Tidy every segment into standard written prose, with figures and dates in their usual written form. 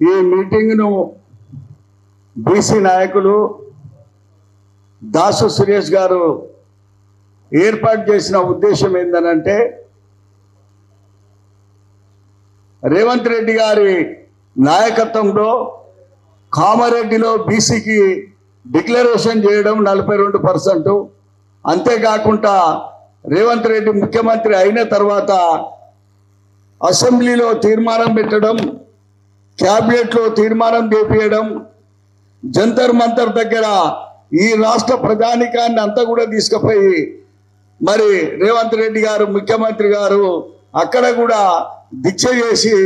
ఈ మీటింగ్ను బీసీ నాయకులు దాసు సురేష్ గారు ఏర్పాటు చేసిన ఉద్దేశం ఏంటంటే రేవంత్ రెడ్డి గారి నాయకత్వంలో కామారెడ్డిలో బీసీకి డిక్లరేషన్ చేయడం 42%. అంతేకాకుండా రేవంత్ రెడ్డి ముఖ్యమంత్రి అయిన తర్వాత అసెంబ్లీలో తీర్మానం పెట్టడం, క్యాబినెట్లో తీర్మానం చేపించడం, జంతర్ మంతర్ దగ్గర ఈ రాష్ట్ర ప్రజానికాన్ని అంతా కూడా తీసుకుపోయి మరి రేవంత్ రెడ్డి గారు ముఖ్యమంత్రి గారు అక్కడ కూడా దీక్ష చేసి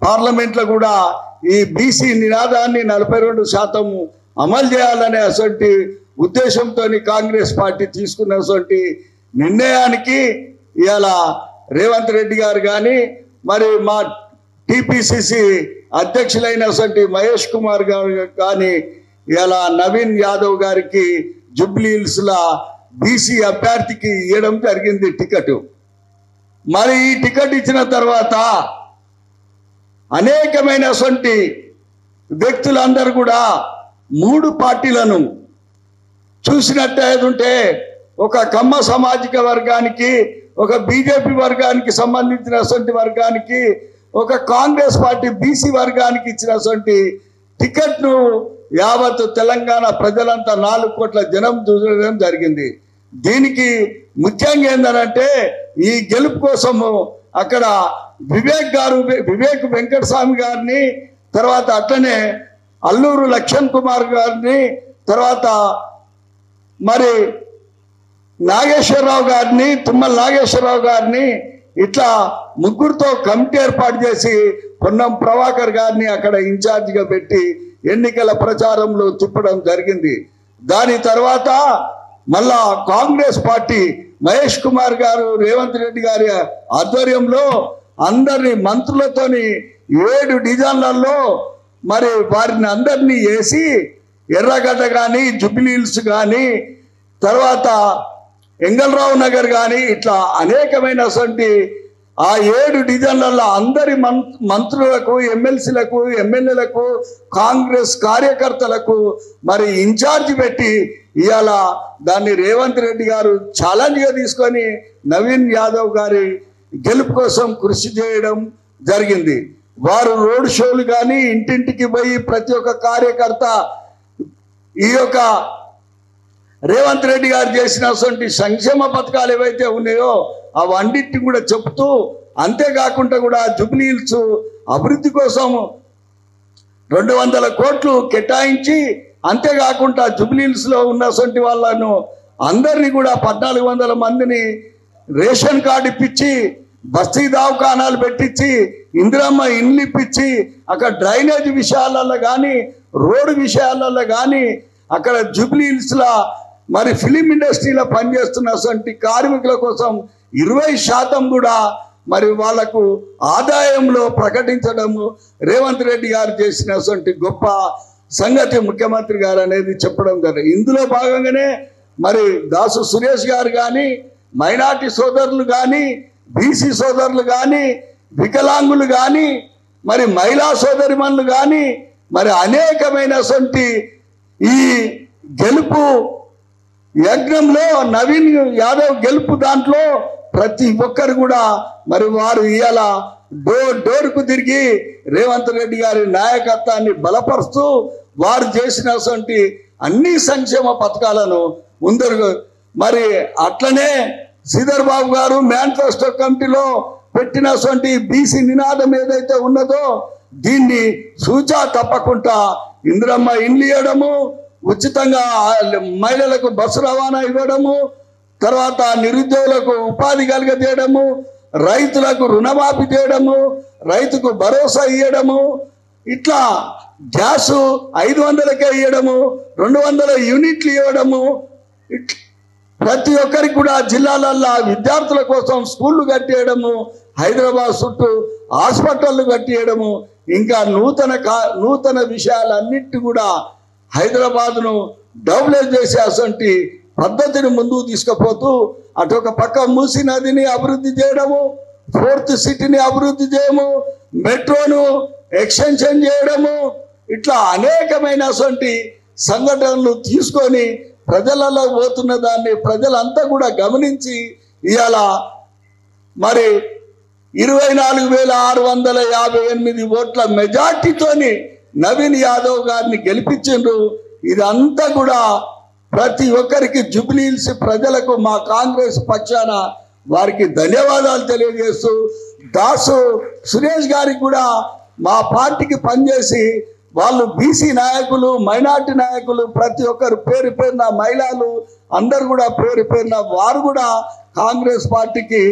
పార్లమెంట్లో కూడా ఈ బీసీ నినాదాన్ని 42% అమలు చేయాలనే అసలు ఉద్దేశంతో కాంగ్రెస్ పార్టీ తీసుకున్నటువంటి నిర్ణయానికి ఇవాళ రేవంత్ రెడ్డి గారు కానీ మరి మా టీపీసీసీ అధ్యక్షులైనటువంటి మహేష్ కుమార్ గారు కానీ ఇలా నవీన్ యాదవ్ గారికి జూబ్లీ హిల్స్లో బీసీ అభ్యర్థికి ఇవ్వడం జరిగింది టికెట్. మరి ఈ టికెట్ ఇచ్చిన తర్వాత అనేకమైనటువంటి వ్యక్తులందరూ కూడా 3 పార్టీలను చూసినట్టే ఒక కమ్మ సామాజిక వర్గానికి, ఒక బీజేపీ వర్గానికి సంబంధించినటువంటి వర్గానికి, ఒక కాంగ్రెస్ పార్టీ బీసీ వర్గానికి ఇచ్చినటువంటి టికెట్ను యావత్ తెలంగాణ ప్రజలంతా 4 కోట్ల జనం చూడడం జరిగింది. దీనికి ముఖ్యంగా ఏంటంటే ఈ గెలుపు కోసము అక్కడ వివేక్ వెంకటస్వామి గారిని, తర్వాత అట్లనే అల్లూరు లక్ష్మణ్ కుమార్ గారిని, తర్వాత మరి నాగేశ్వరరావు గారిని, తుమ్మల నాగేశ్వరరావు గారిని, ఇట్లా 3గురితో కమిటీ ఏర్పాటు చేసి పొన్నం ప్రభాకర్ గారిని అక్కడ ఇన్ఛార్జిగా పెట్టి ఎన్నికల ప్రచారంలో తిప్పడం జరిగింది. దాని తర్వాత మళ్ళా కాంగ్రెస్ పార్టీ మహేష్ కుమార్ గారు రేవంత్ రెడ్డి గారి ఆధ్వర్యంలో అందరినీ మంత్రులతోని 7 డివిజన్లలో మరి వారిని అందరినీ వేసి ఎర్రగడ్డ కానీ, జూబ్లీ హిల్స్ కానీ, తర్వాత ఎంగల్రావు నగర్ కానీ ఇట్లా అనేకమైనటువంటి ఆ 7 డివిజన్లలో అందరి మంత్రులకు, ఎమ్మెల్సీలకు, ఎమ్మెల్యేలకు, కాంగ్రెస్ కార్యకర్తలకు మరి ఇన్ఛార్జ్ పెట్టి ఇవాళ దాన్ని రేవంత్ రెడ్డి గారు ఛాలెంజ్గా తీసుకొని నవీన్ యాదవ్ గారి గెలుపు కోసం కృషి చేయడం జరిగింది. వారు రోడ్ షోలు కానీ ఇంటింటికి పోయి ప్రతి ఒక్క కార్యకర్త ఈ యొక్క రేవంత్ రెడ్డి గారు చేసినటువంటి సంక్షేమ పథకాలు ఏవైతే ఉన్నాయో అవన్నిటిని కూడా చెప్తూ, అంతేకాకుండా కూడా జూబ్లీ హిల్స్ అభివృద్ధి కోసం 200 కోట్లు కేటాయించి, అంతేకాకుండా జూబ్లీ హిల్స్లో ఉన్నటువంటి వాళ్ళను అందరినీ కూడా 1400 మందిని రేషన్ కార్డు ఇప్పించి, బస్తీ దవాఖానాలు పెట్టించి, ఇందిరమ్మ ఇండ్లు ఇప్పించి, అక్కడ డ్రైనేజ్ విషయాలలో కానీ, రోడ్డు విషయాలలో కానీ, అక్కడ జూబ్లీ హిల్స్లో మరి ఫిలిం ఇండస్ట్రీలో పనిచేస్తున్నటువంటి కార్మికుల కోసం 20% కూడా మరి వాళ్లకు ఆదాయంలో ప్రకటించడము రేవంత్ రెడ్డి గారు చేసినటువంటి గొప్ప సంగతి ముఖ్యమంత్రి గారు అనేది చెప్పడం జరిగింది. ఇందులో భాగంగానే మరి దాసు సురేష్ గారు కానీ, మైనార్టీ సోదరులు కానీ, బీసీ సోదరులు కానీ, వికలాంగులు కానీ, మరి మహిళా సోదరిమణులు కానీ, మరి అనేకమైనటువంటి ఈ గెలుపు యజ్ఞంలో నవీన్ యాదవ్ గెలుపు దాంట్లో ప్రతి ఒక్కరు కూడా మరి వారు ఇవాళ డోర్కు తిరిగి రేవంత్ రెడ్డి గారి నాయకత్వాన్ని బలపరుస్తూ వారు చేసినటువంటి అన్ని సంక్షేమ పథకాలను ముందరు మరి అట్లనే శ్రీధర్ బాబు గారు మేనిఫెస్టో కమిటీలో పెట్టినటువంటి బీసీ నినాదం ఏదైతే ఉన్నదో దీన్ని సూచా తప్పకుండా ఇందిరమ్మ ఇండ్లు ఇవ్వడము, ఉచితంగా మహిళలకు బస్సు రవాణా ఇవ్వడము, తర్వాత నిరుద్యోగులకు ఉపాధి కలిగజేయడము, రైతులకు రుణమాఫీ చేయడము, రైతుకు భరోసా ఇవ్వడము, ఇట్లా గ్యాసు 500కే ఇవ్వడము, 200 యూనిట్లు ఇవ్వడము, ప్రతి ఒక్కరికి కూడా జిల్లాలల్లో విద్యార్థుల కోసం స్కూళ్ళు కట్టేయడము, హైదరాబాద్ చుట్టూ హాస్పిటళ్ళు కట్టేయడము, ఇంకా నూతన విషయాలన్నిటి కూడా హైదరాబాద్ను డెవలప్ చేసేటువంటి పద్ధతిని ముందుకు తీసుకుపోతూ అటొక పక్క మూసీ నదిని అభివృద్ధి చేయడము, 4th సిటీని అభివృద్ధి చేయము, మెట్రోను ఎక్స్టెన్షన్ చేయడము, ఇట్లా అనేకమైనటువంటి సంఘటనలు తీసుకొని ప్రజలలో పోతున్న దాన్ని ప్రజలంతా కూడా గమనించి ఇవాళ మరి 24,658 ఓట్ల మెజార్టీతోని నవీన్ యాదవ్ గారిని గెలిపించిండ్రు. ఇదంతా కూడా ప్రతి ఒక్కరికి జూబ్లీహిల్స్ ప్రజలకు మా కాంగ్రెస్ పక్షాన వారికి ధన్యవాదాలు తెలియజేస్తూ, దాసు సురేష్ గారికి కూడా మా పార్టీకి పనిచేసి వాళ్ళు బీసీ నాయకులు, మైనార్టీ నాయకులు ప్రతి ఒక్కరు పేరు పేరున, మహిళలు అందరు కూడా పేరు పేరున వారు కూడా కాంగ్రెస్ పార్టీకి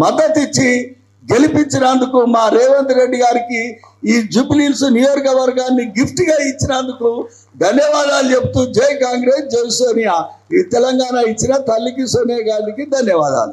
మద్దతు ఇచ్చి గెలిపించినందుకు మా రేవంత్ రెడ్డి గారికి ఈ జూబ్లీహిల్స్ నియోజకవర్గాన్ని గిఫ్ట్గా ఇచ్చినందుకు ధన్యవాదాలు చెప్తూ జై కాంగ్రెస్, జై సోనియా. ఈ తెలంగాణ ఇచ్చిన తల్లికి సోనియా గారికి ధన్యవాదాలు.